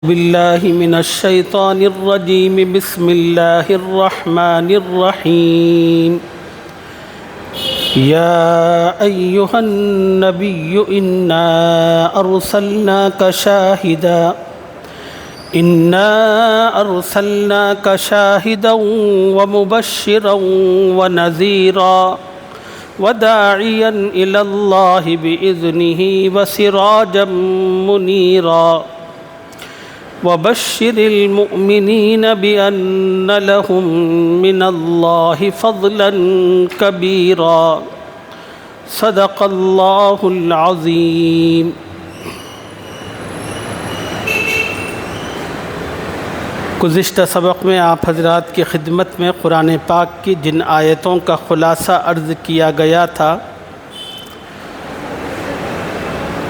بالله من الشيطان الرجيم. بسم الله الرحمن الرحيم. يا أيها النبي إنا أرسلناك شاهدا ومبشرا ونذيرا وداعيا إلى الله بإذنه وسراجا منيرا وبشر المؤمنين بأن لهم من الله فضلا كبيرا. صدق الله العظيم. گزشتہ سبق میں آپ حضرات کی خدمت میں قرآن پاک کی جن آیتوں کا خلاصہ عرض کیا گیا تھا،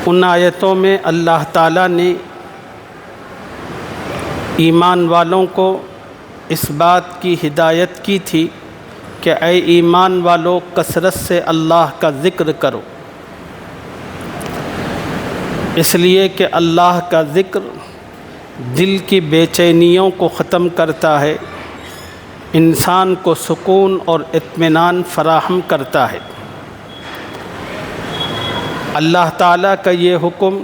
ان آیتوں میں اللہ تعالیٰ نے ایمان والوں کو اس بات کی ہدایت کی تھی کہ اے ایمان والو، کثرت سے اللہ کا ذکر کرو، اس لیے کہ اللہ کا ذکر دل کی بے چینیوں کو ختم کرتا ہے، انسان کو سکون اور اطمینان فراہم کرتا ہے۔ اللہ تعالیٰ کا یہ حکم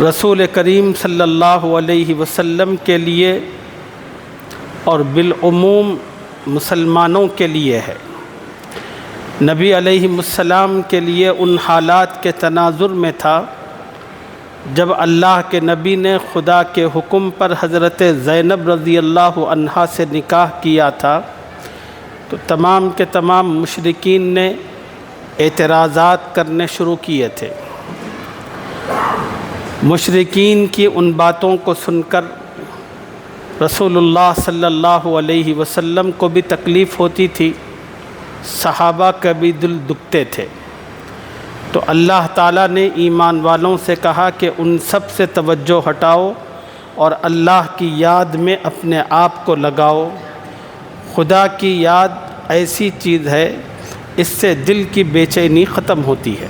رسول کریم صلی اللہ علیہ وسلم کے لیے اور بالعموم مسلمانوں کے لیے ہے۔ نبی علیہ السلام کے لیے ان حالات کے تناظر میں تھا جب اللہ کے نبی نے خدا کے حکم پر حضرت زینب رضی اللہ عنہا سے نکاح کیا تھا، تو تمام کے تمام مشرکین نے اعتراضات کرنے شروع کیے تھے۔ مشرکین کی ان باتوں کو سن کر رسول اللہ صلی اللہ علیہ وسلم کو بھی تکلیف ہوتی تھی، صحابہ کا بھی دل دکھتے تھے۔ تو اللہ تعالیٰ نے ایمان والوں سے کہا کہ ان سب سے توجہ ہٹاؤ اور اللہ کی یاد میں اپنے آپ کو لگاؤ۔ خدا کی یاد ایسی چیز ہے، اس سے دل کی بے چینی ختم ہوتی ہے۔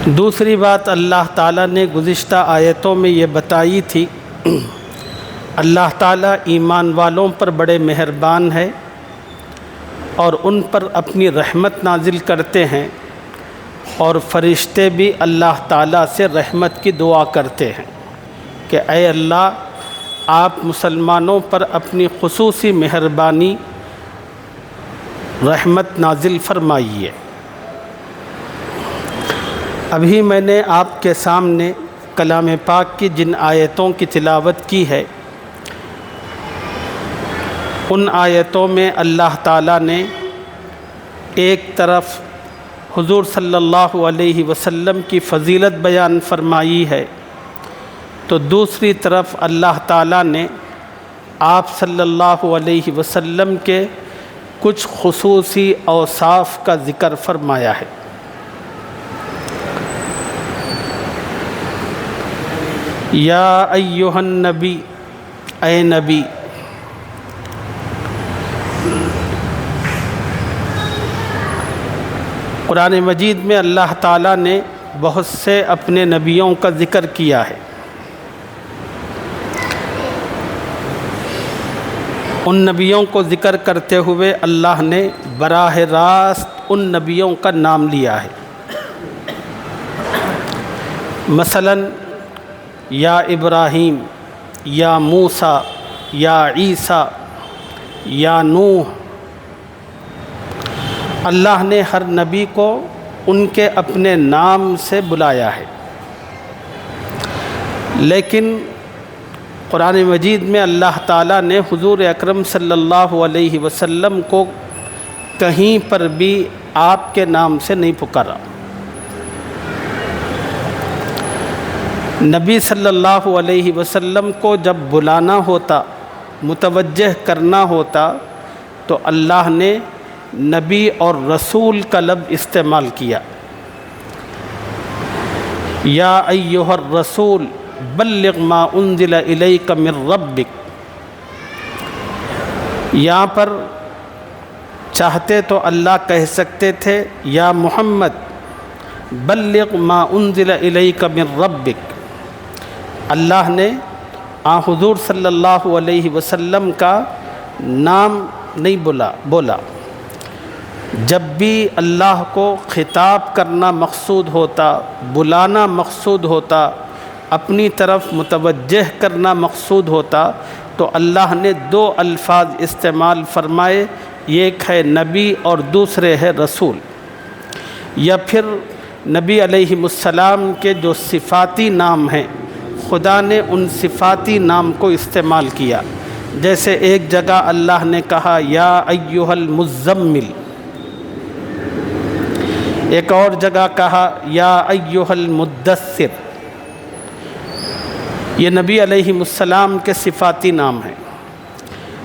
دوسری بات اللہ تعالیٰ نے گزشتہ آیتوں میں یہ بتائی تھی، اللہ تعالیٰ ایمان والوں پر بڑے مہربان ہے اور ان پر اپنی رحمت نازل کرتے ہیں، اور فرشتے بھی اللہ تعالیٰ سے رحمت کی دعا کرتے ہیں کہ اے اللہ، آپ مسلمانوں پر اپنی خصوصی مہربانی رحمت نازل فرمائیے۔ ابھی میں نے آپ کے سامنے کلام پاک کی جن آیتوں کی تلاوت کی ہے، ان آیتوں میں اللہ تعالیٰ نے ایک طرف حضور صلی اللہ علیہ وسلم کی فضیلت بیان فرمائی ہے، تو دوسری طرف اللہ تعالیٰ نے آپ صلی اللہ علیہ وسلم کے کچھ خصوصی اوصاف کا ذکر فرمایا ہے۔ یا ایھا النبی، اے نبی، قرآن مجید میں اللہ تعالیٰ نے بہت سے اپنے نبیوں کا ذکر کیا ہے۔ ان نبیوں کو ذکر کرتے ہوئے اللہ نے براہ راست ان نبیوں کا نام لیا ہے۔ مثلاً یا ابراہیم، یا موسیٰ، یا عیسیٰ، یا نوح، اللہ نے ہر نبی کو ان کے اپنے نام سے بلایا ہے۔ لیکن قرآن مجید میں اللہ تعالیٰ نے حضور اکرم صلی اللہ علیہ وسلم کو کہیں پر بھی آپ کے نام سے نہیں پکارا۔ نبی صلی اللہ علیہ وسلم کو جب بلانا ہوتا، متوجہ کرنا ہوتا، تو اللہ نے نبی اور رسول کا لفظ استعمال کیا۔ یا ایھا الرسول بلغ ما انزل الیک من ربک، یہاں پر چاہتے تو اللہ کہہ سکتے تھے یا محمد بلغ ما انزل الیک من ربک، اللہ نے حضور صلی اللہ علیہ وسلم کا نام نہیں بولا۔ جب بھی اللہ کو خطاب کرنا مقصود ہوتا، بلانا مقصود ہوتا، اپنی طرف متوجہ کرنا مقصود ہوتا، تو اللہ نے دو الفاظ استعمال فرمائے، ایک ہے نبی اور دوسرے ہے رسول۔ یا پھر نبی علیہ السلام کے جو صفاتی نام ہیں، خدا نے ان صفاتی نام کو استعمال کیا، جیسے ایک جگہ اللہ نے کہا یا ایھا المزمل، ایک اور جگہ کہا یا ایھا المدثر۔ یہ نبی علیہ السلام کے صفاتی نام ہیں،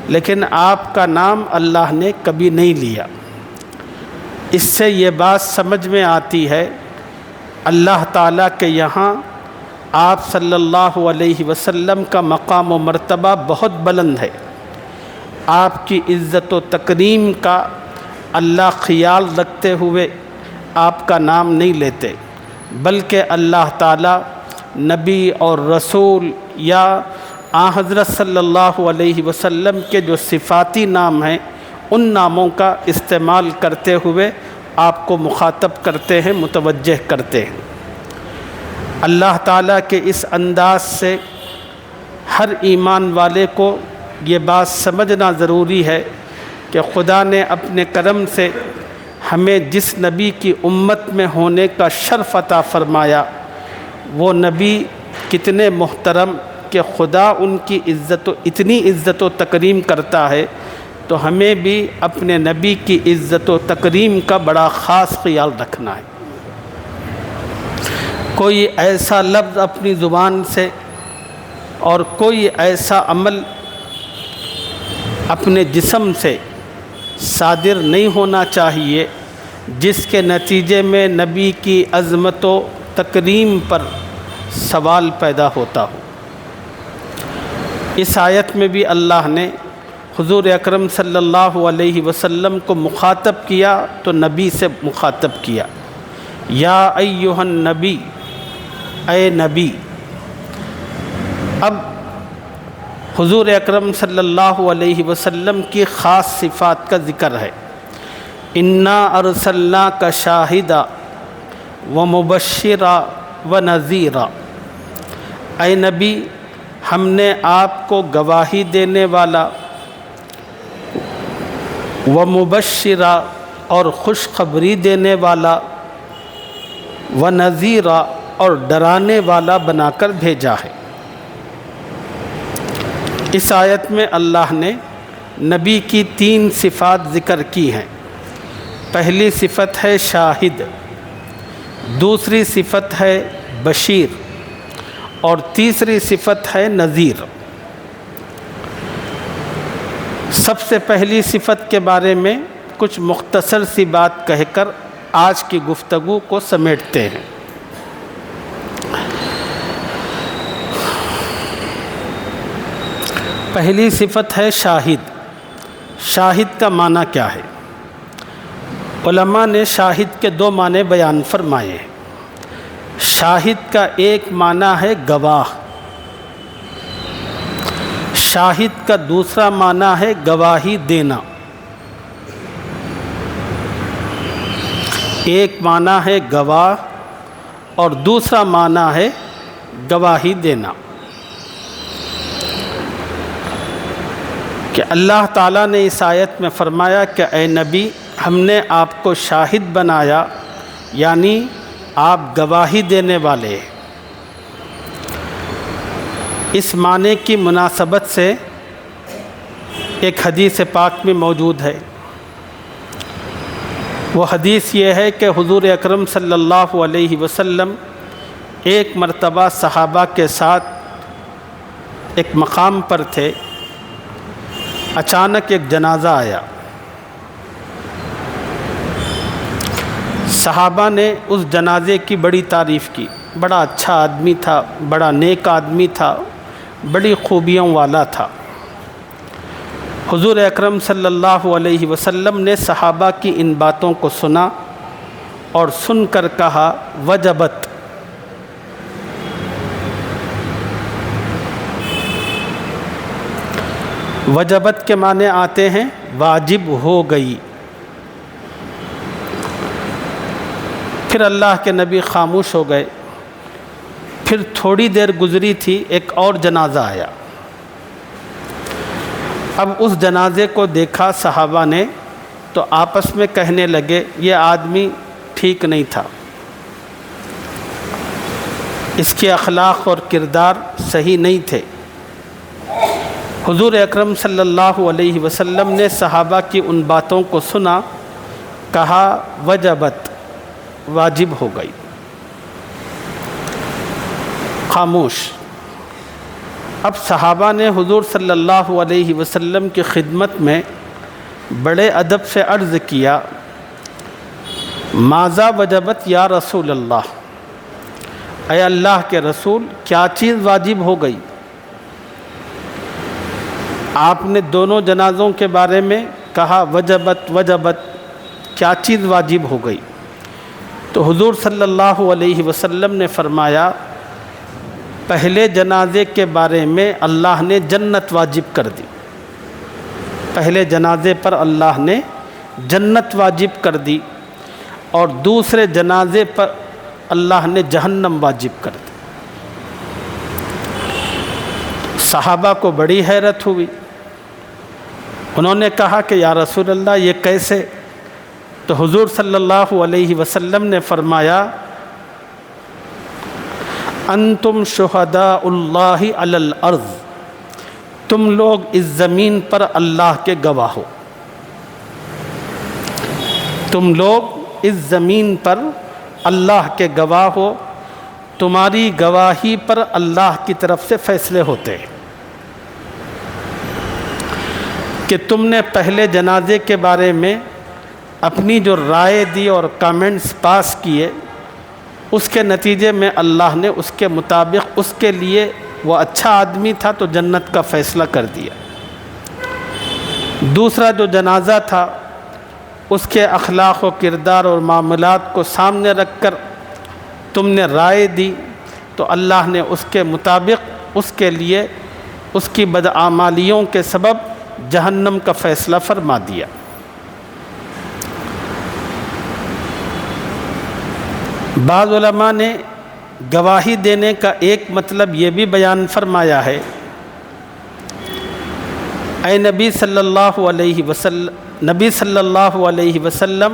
لیکن آپ کا نام اللہ نے کبھی نہیں لیا۔ اس سے یہ بات سمجھ میں آتی ہے اللہ تعالیٰ کے یہاں آپ صلی اللہ علیہ وسلم کا مقام و مرتبہ بہت بلند ہے۔ آپ کی عزت و تکریم کا اللہ خیال رکھتے ہوئے آپ کا نام نہیں لیتے، بلکہ اللہ تعالیٰ نبی اور رسول یا حضرت صلی اللہ علیہ وسلم کے جو صفاتی نام ہیں ان ناموں کا استعمال کرتے ہوئے آپ کو مخاطب کرتے ہیں، متوجہ کرتے ہیں۔ اللہ تعالیٰ کے اس انداز سے ہر ایمان والے کو یہ بات سمجھنا ضروری ہے کہ خدا نے اپنے کرم سے ہمیں جس نبی کی امت میں ہونے کا شرف عطا فرمایا، وہ نبی کتنے محترم کہ خدا ان کی اتنی عزت و تکریم کرتا ہے، تو ہمیں بھی اپنے نبی کی عزت و تکریم کا بڑا خاص خیال رکھنا ہے۔ کوئی ایسا لفظ اپنی زبان سے اور کوئی ایسا عمل اپنے جسم سے صادر نہیں ہونا چاہیے جس کے نتیجے میں نبی کی عظمت و تکریم پر سوال پیدا ہوتا ہو۔ اس آیت میں بھی اللہ نے حضور اکرم صلی اللہ علیہ وسلم کو مخاطب کیا تو نبی سے مخاطب کیا، یا ایھا النبی، اے نبی۔ اب حضور اکرم صلی اللہ علیہ وسلم کی خاص صفات کا ذکر ہے۔ انا ارسلناک شاہدا ومبشرا ونذیرا، اے نبی ہم نے آپ کو گواہی دینے والا، ومبشرا اور خوشخبری دینے والا، ونذیرا اور ڈرانے والا بنا کر بھیجا ہے۔ اس آیت میں اللہ نے نبی کی 3 صفات ذکر کی ہیں۔ پہلی صفت ہے شاہد، دوسری صفت ہے بشیر، اور تیسری صفت ہے نذیر۔ سب سے پہلی صفت کے بارے میں کچھ مختصر سی بات کہہ کر آج کی گفتگو کو سمیٹتے ہیں۔ پہلی صفت ہے شاہد۔ شاہد کا معنی کیا ہے؟ علماء نے شاہد کے 2 معنی بیان فرمائے ہیں۔ شاہد کا ایک معنی ہے گواہ، شاہد کا دوسرا معنی ہے گواہی دینا۔ ایک معنی ہے گواہ اور دوسرا معنی ہے گواہی دینا۔ کہ اللہ تعالیٰ نے اس آیت میں فرمایا کہ اے نبی ہم نے آپ کو شاہد بنایا، یعنی آپ گواہی دینے والے۔ اس معنی کی مناسبت سے ایک حدیث پاک میں موجود ہے۔ وہ حدیث یہ ہے کہ حضور اکرم صلی اللہ علیہ وسلم ایک مرتبہ صحابہ کے ساتھ ایک مقام پر تھے، اچانک ایک جنازہ آیا۔ صحابہ نے اس جنازے کی بڑی تعریف کی، بڑا اچھا آدمی تھا، بڑا نیک آدمی تھا، بڑی خوبیوں والا تھا۔ حضور اکرم صلی اللہ علیہ وسلم نے صحابہ کی ان باتوں کو سنا اور سن کر کہا وجبت، وجبت کے معنی آتے ہیں واجب ہو گئی۔ پھر اللہ کے نبی خاموش ہو گئے۔ پھر تھوڑی دیر گزری تھی، ایک اور جنازہ آیا۔ اب اس جنازے کو دیکھا صحابہ نے تو آپس میں کہنے لگے یہ آدمی ٹھیک نہیں تھا، اس کے اخلاق اور کردار صحیح نہیں تھے۔ حضور اکرم صلی اللہ علیہ وسلم نے صحابہ کی ان باتوں کو سنا، کہا وجبت، واجب ہو گئی، خاموش۔ اب صحابہ نے حضور صلی اللہ علیہ وسلم کی خدمت میں بڑے ادب سے عرض کیا ماذا وجبت یا رسول اللہ، اے اللہ کے رسول کیا چیز واجب ہو گئی؟ آپ نے دونوں جنازوں کے بارے میں کہا وجبت وجبت، کیا چیز واجب ہو گئی؟ تو حضور صلی اللہ علیہ وسلم نے فرمایا پہلے جنازے کے بارے میں اللہ نے جنت واجب کر دی، پہلے جنازے پر اللہ نے جنت واجب کر دی، اور دوسرے جنازے پر اللہ نے جہنم واجب کر دی۔ صحابہ کو بڑی حیرت ہوئی، انہوں نے کہا کہ یا رسول اللہ یہ کیسے؟ تو حضور صلی اللہ علیہ وسلم نے فرمایا انتم شہداء اللہ علی الارض، تم لوگ اس زمین پر اللہ کے گواہ ہو، تم لوگ اس زمین پر اللہ کے گواہ ہو، تمہاری گواہی پر اللہ کی طرف سے فیصلے ہوتے ہیں کہ تم نے پہلے جنازے کے بارے میں اپنی جو رائے دی اور کامنٹس پاس کیے، اس کے نتیجے میں اللہ نے اس کے مطابق اس کے لیے وہ اچھا آدمی تھا تو جنت کا فیصلہ کر دیا۔ دوسرا جو جنازہ تھا اس کے اخلاق و کردار اور معاملات کو سامنے رکھ کر تم نے رائے دی تو اللہ نے اس کے مطابق اس کے لیے اس کی بدعمالیوں کے سبب جہنم کا فیصلہ فرما دیا۔ بعض علماء نے گواہی دینے کا ایک مطلب یہ بھی بیان فرمایا ہے اے نبی صلی اللہ علیہ وسلم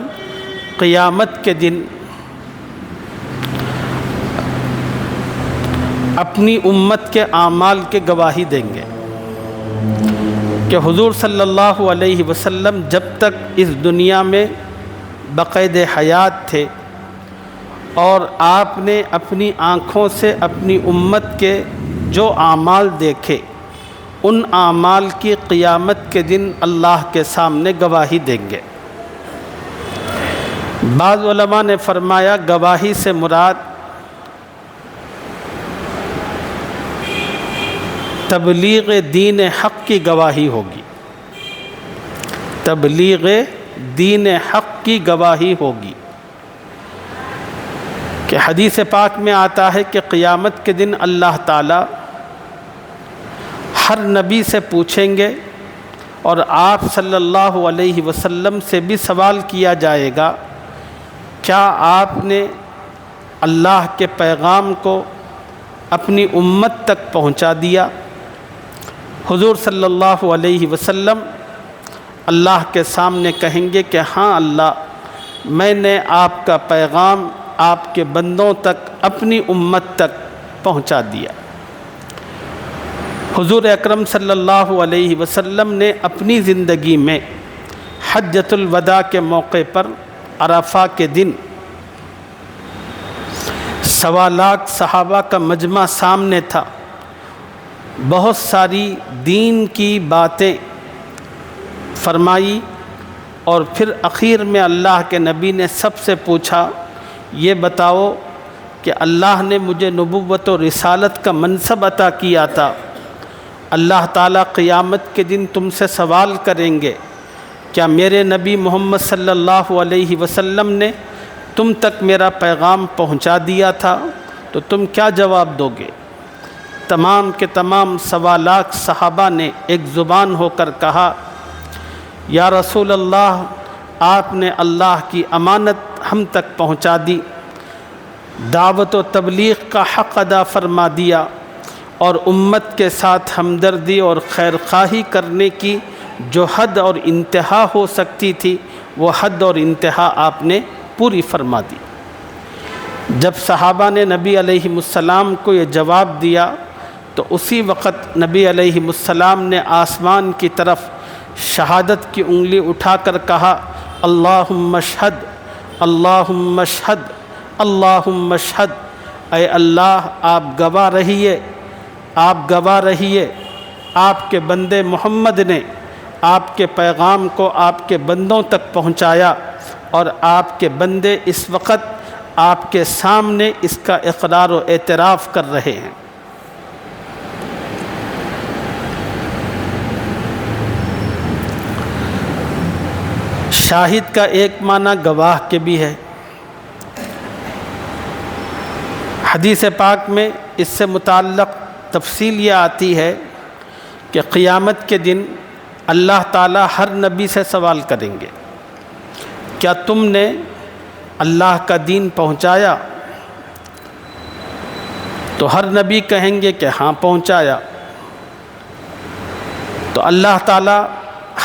قیامت کے دن اپنی امت کے اعمال کے گواہی دیں گے کہ حضور صلی اللہ علیہ وسلم جب تک اس دنیا میں بقید حیات تھے اور آپ نے اپنی آنکھوں سے اپنی امت کے جو اعمال دیکھے ان اعمال کی قیامت کے دن اللہ کے سامنے گواہی دیں گے۔ بعض علماء نے فرمایا گواہی سے مراد تبلیغ دین حق کی گواہی ہوگی، تبلیغ دین حق کی گواہی ہوگی کہ حدیث پاک میں آتا ہے کہ قیامت کے دن اللہ تعالیٰ ہر نبی سے پوچھیں گے اور آپ صلی اللہ علیہ وسلم سے بھی سوال کیا جائے گا کیا آپ نے اللہ کے پیغام کو اپنی امت تک پہنچا دیا؟ حضور صلی اللہ علیہ وسلم اللہ کے سامنے کہیں گے کہ ہاں اللہ، میں نے آپ کا پیغام آپ کے بندوں تک اپنی امت تک پہنچا دیا۔ حضور اکرم صلی اللہ علیہ وسلم نے اپنی زندگی میں حجۃ الوداع کے موقع پر عرفہ کے دن 1.25 لاکھ صحابہ کا مجمع سامنے تھا، بہت ساری دین کی باتیں فرمائی اور پھر اخیر میں اللہ کے نبی نے سب سے پوچھا یہ بتاؤ کہ اللہ نے مجھے نبوت و رسالت کا منصب عطا کیا تھا، اللہ تعالیٰ قیامت کے دن تم سے سوال کریں گے کیا میرے نبی محمد صلی اللہ علیہ وسلم نے تم تک میرا پیغام پہنچا دیا تھا؟ تو تم کیا جواب دو گے؟ تمام کے تمام 1.25 لاکھ صحابہ نے ایک زبان ہو کر کہا یا رسول اللہ، آپ نے اللہ کی امانت ہم تک پہنچا دی، دعوت و تبلیغ کا حق ادا فرما دیا، اور امت کے ساتھ ہمدردی اور خیر خواہی کرنے کی جو حد اور انتہا ہو سکتی تھی وہ حد اور انتہا آپ نے پوری فرما دی۔ جب صحابہ نے نبی علیہ السلام کو یہ جواب دیا تو اسی وقت نبی علیہ السلام نے آسمان کی طرف شہادت کی انگلی اٹھا کر کہا اللہم اشہد اللہم اشہد اللہم اشہد، اے اللہ آپ گواہ رہیے، آپ گواہ رہیے، آپ کے بندے محمد نے آپ کے پیغام کو آپ کے بندوں تک پہنچایا، اور آپ کے بندے اس وقت آپ کے سامنے اس کا اقرار و اعتراف کر رہے ہیں۔ شاہد کا ایک معنی گواہ کے بھی ہے۔ حدیث پاک میں اس سے متعلق تفصیل یہ آتی ہے کہ قیامت کے دن اللہ تعالیٰ ہر نبی سے سوال کریں گے کیا تم نے اللہ کا دین پہنچایا؟ تو ہر نبی کہیں گے کہ ہاں پہنچایا۔ تو اللہ تعالیٰ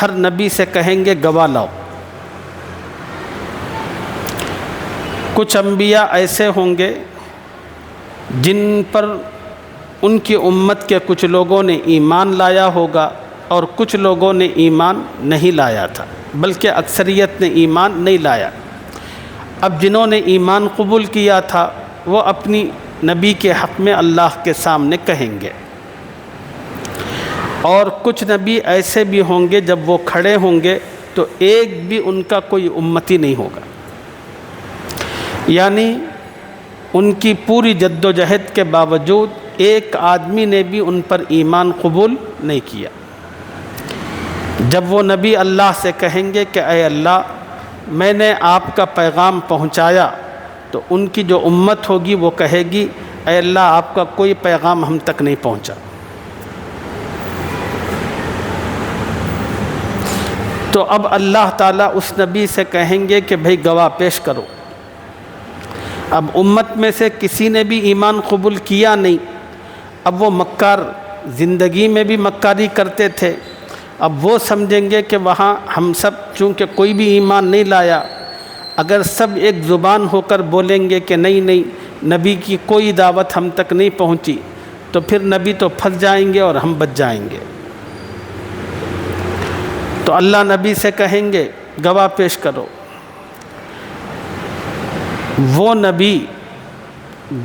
ہر نبی سے کہیں گے گواہ لاؤ۔ کچھ انبیاء ایسے ہوں گے جن پر ان کی امت کے کچھ لوگوں نے ایمان لایا ہوگا اور کچھ لوگوں نے ایمان نہیں لایا تھا، بلکہ اکثریت نے ایمان نہیں لایا۔ اب جنہوں نے ایمان قبول کیا تھا وہ اپنی نبی کے حق میں اللہ کے سامنے کہیں گے، اور کچھ نبی ایسے بھی ہوں گے جب وہ کھڑے ہوں گے تو ایک بھی ان کا کوئی امتی نہیں ہوگا، یعنی ان کی پوری جد و جہد کے باوجود ایک آدمی نے بھی ان پر ایمان قبول نہیں کیا۔ جب وہ نبی اللہ سے کہیں گے کہ اے اللہ میں نے آپ کا پیغام پہنچایا، تو ان کی جو امت ہوگی وہ کہے گی اے اللہ آپ کا کوئی پیغام ہم تک نہیں پہنچا۔ تو اب اللہ تعالیٰ اس نبی سے کہیں گے کہ بھئی گواہ پیش کرو۔ اب امت میں سے کسی نے بھی ایمان قبول کیا نہیں، اب وہ مکار زندگی میں بھی مکاری کرتے تھے، اب وہ سمجھیں گے کہ وہاں ہم سب چونکہ کوئی بھی ایمان نہیں لایا، اگر سب ایک زبان ہو کر بولیں گے کہ نہیں نہیں نبی کی کوئی دعوت ہم تک نہیں پہنچی، تو پھر نبی تو پھنس جائیں گے اور ہم بچ جائیں گے۔ تو اللہ نبی سے کہیں گے گواہ پیش کرو۔ وہ نبی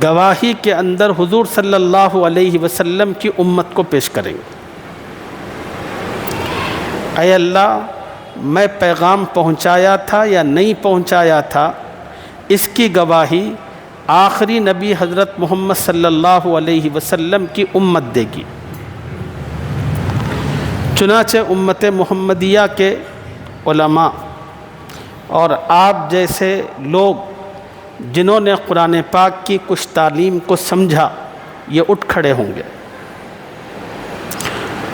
گواہی کے اندر حضور صلی اللہ علیہ وسلم کی امت کو پیش کریں گے، اے اللہ میں پیغام پہنچایا تھا یا نہیں پہنچایا تھا، اس کی گواہی آخری نبی حضرت محمد صلی اللہ علیہ وسلم کی امت دے گی۔ چنانچہ امت محمدیہ کے علماء اور آپ جیسے لوگ جنہوں نے قرآن پاک کی کچھ تعلیم کو سمجھا، یہ اٹھ کھڑے ہوں گے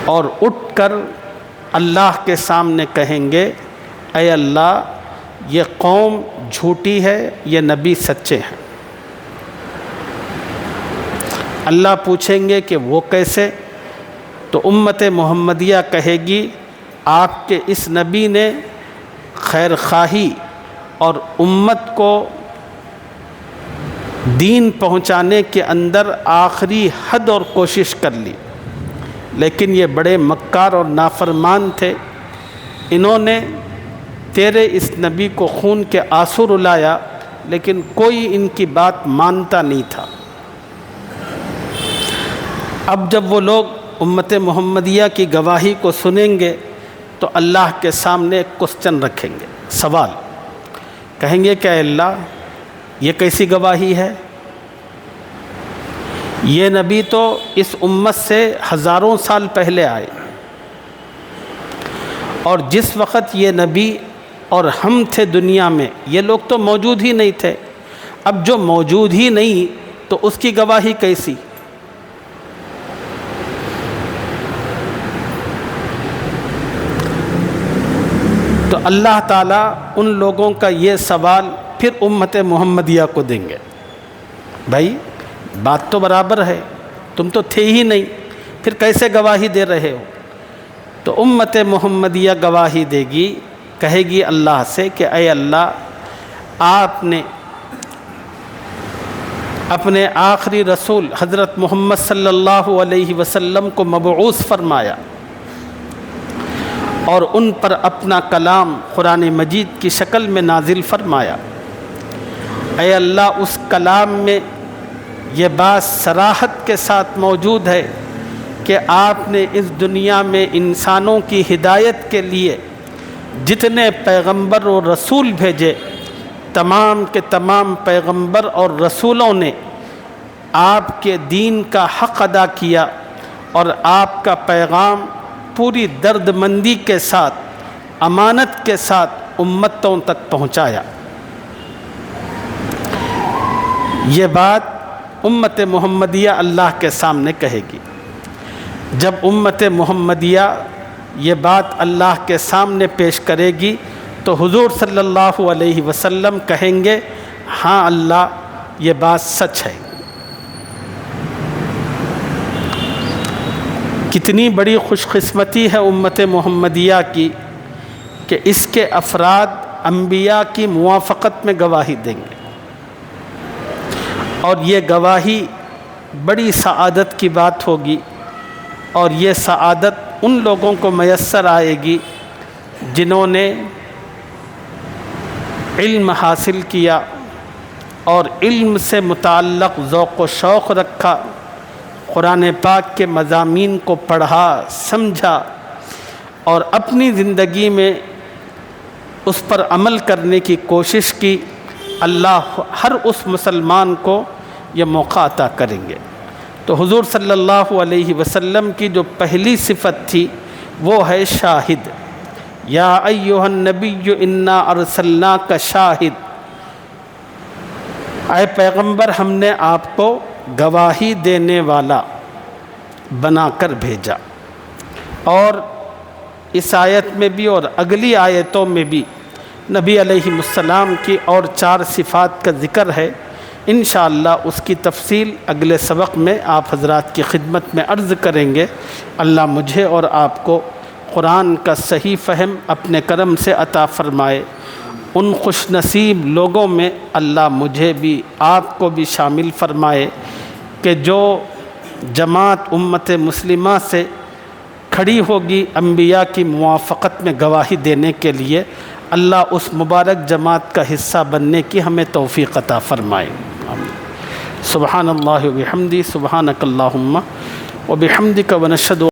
اور اٹھ کر اللہ کے سامنے کہیں گے اے اللہ یہ قوم جھوٹی ہے، یہ نبی سچے ہیں۔ اللہ پوچھیں گے کہ وہ کیسے؟ تو امت محمدیہ کہے گی آپ کے اس نبی نے خیر خواہی اور امت کو دین پہنچانے کے اندر آخری حد اور کوشش کر لی، لیکن یہ بڑے مکار اور نافرمان تھے، انہوں نے تیرے اس نبی کو خون کے آنسو رلایا، لیکن کوئی ان کی بات مانتا نہیں تھا۔ اب جب وہ لوگ امت محمدیہ کی گواہی کو سنیں گے تو اللہ کے سامنے ایک کوسچن رکھیں گے، سوال کہیں گے کہ اے اللہ یہ کیسی گواہی ہے؟ یہ نبی تو اس امت سے ہزاروں سال پہلے آئے، اور جس وقت یہ نبی اور ہم تھے دنیا میں، یہ لوگ تو موجود ہی نہیں تھے۔ اب جو موجود ہی نہیں تو اس کی گواہی کیسی؟ تو اللہ تعالیٰ ان لوگوں کا یہ سوال پھر امت محمدیہ کو دیں گے، بھائی بات تو برابر ہے، تم تو تھے ہی نہیں، پھر کیسے گواہی دے رہے ہو؟ تو امت محمدیہ گواہی دے گی، کہے گی اللہ سے کہ اے اللہ، آپ نے اپنے آخری رسول حضرت محمد صلی اللہ علیہ وسلم کو مبعوث فرمایا اور ان پر اپنا کلام قرآن مجید کی شکل میں نازل فرمایا۔ اے اللہ، اس کلام میں یہ بات صراحت کے ساتھ موجود ہے کہ آپ نے اس دنیا میں انسانوں کی ہدایت کے لیے جتنے پیغمبر اور رسول بھیجے، تمام کے تمام پیغمبر اور رسولوں نے آپ کے دین کا حق ادا کیا اور آپ کا پیغام پوری درد مندی کے ساتھ، امانت کے ساتھ امتوں تک پہنچایا۔ یہ بات امت محمدیہ اللہ کے سامنے کہے گی۔ جب امت محمدیہ یہ بات اللہ کے سامنے پیش کرے گی تو حضور صلی اللہ علیہ وسلم کہیں گے ہاں اللہ، یہ بات سچ ہے۔ کتنی بڑی خوش قسمتی ہے امت محمدیہ کی کہ اس کے افراد انبیاء کی موافقت میں گواہی دیں گے، اور یہ گواہی بڑی سعادت کی بات ہوگی، اور یہ سعادت ان لوگوں کو میسر آئے گی جنہوں نے علم حاصل کیا اور علم سے متعلق ذوق و شوق رکھا، قرآن پاک کے مضامین کو پڑھا، سمجھا اور اپنی زندگی میں اس پر عمل کرنے کی کوشش کی۔ اللہ ہر اس مسلمان کو یہ موقع عطا کریں گے۔ تو حضور صلی اللہ علیہ وسلم کی جو پہلی صفت تھی وہ ہے شاہد۔ یا ایھا النبی انا ارسلناک شاہد، اے پیغمبر ہم نے آپ کو گواہی دینے والا بنا کر بھیجا۔ اور اس آیت میں بھی اور اگلی آیتوں میں بھی نبی علیہ السلام کی اور 4 صفات کا ذکر ہے۔ انشاءاللہ اس کی تفصیل اگلے سبق میں آپ حضرات کی خدمت میں عرض کریں گے۔ اللہ مجھے اور آپ کو قرآن کا صحیح فہم اپنے کرم سے عطا فرمائے۔ ان خوش نصیب لوگوں میں اللہ مجھے بھی آپ کو بھی شامل فرمائے کہ جو جماعت امت مسلمہ سے کھڑی ہوگی انبیاء کی موافقت میں گواہی دینے کے لیے، اللہ اس مبارک جماعت کا حصہ بننے کی ہمیں توفیق عطا فرمائے۔ سبحان اللہ و بحمدہ، سبحانک اللہم و بحمدک، ونشہد